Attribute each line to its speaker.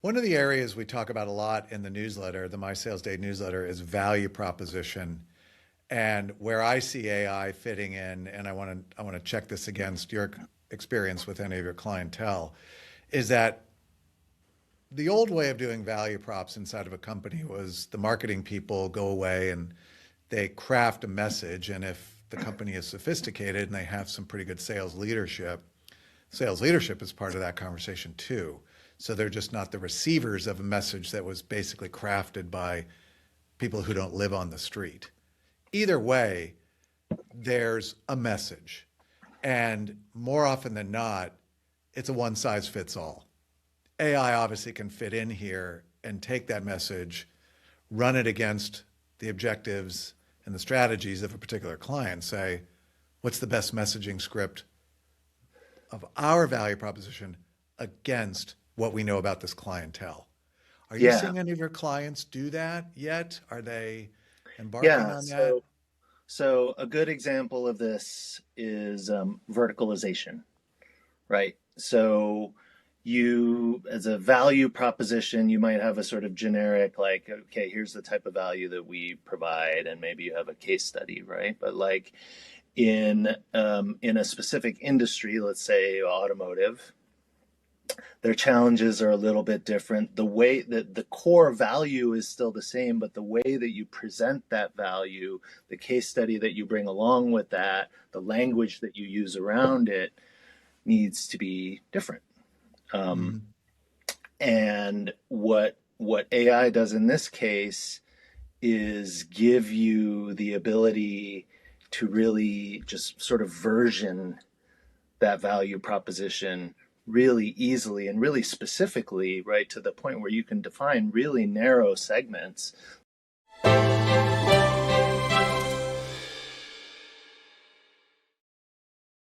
Speaker 1: One of the areas we talk about a lot in the newsletter, the My Sales Day newsletter, is value proposition. And where I see AI fitting in, and I want to check this against your experience with any of your clientele, is that the old way of doing value props inside of a company was the marketing people go away and they craft a message. And if the company is sophisticated and they have some pretty good sales leadership is part of that conversation too. So they're just not the receivers of a message that was basically crafted by people who don't live on the street. Either way, there's a message. And more often than not, it's a one size fits all. AI obviously can fit in here and take that message, run it against the objectives and the strategies of a particular client, say, what's the best messaging script of our value proposition against what we know about this clientele? Are you
Speaker 2: Yeah,
Speaker 1: seeing any of your clients do that yet? Are they embarking
Speaker 2: yeah.
Speaker 1: on that?
Speaker 2: So a good example of this is verticalization, right? So you, as a value proposition, you might have a sort of generic, like, okay, here's the type of value that we provide, and maybe you have a case study, right? But like in a specific industry, let's say automotive, their challenges are a little bit different. The way that the core value is still the same, but the way that you present that value, the case study that you bring along with that, the language that you use around it needs to be different. Um,
Speaker 1: Mhm.
Speaker 2: and what AI does in this case is give you the ability to really just sort of version that value proposition really easily and really specifically, right, to the point where you can define really narrow segments.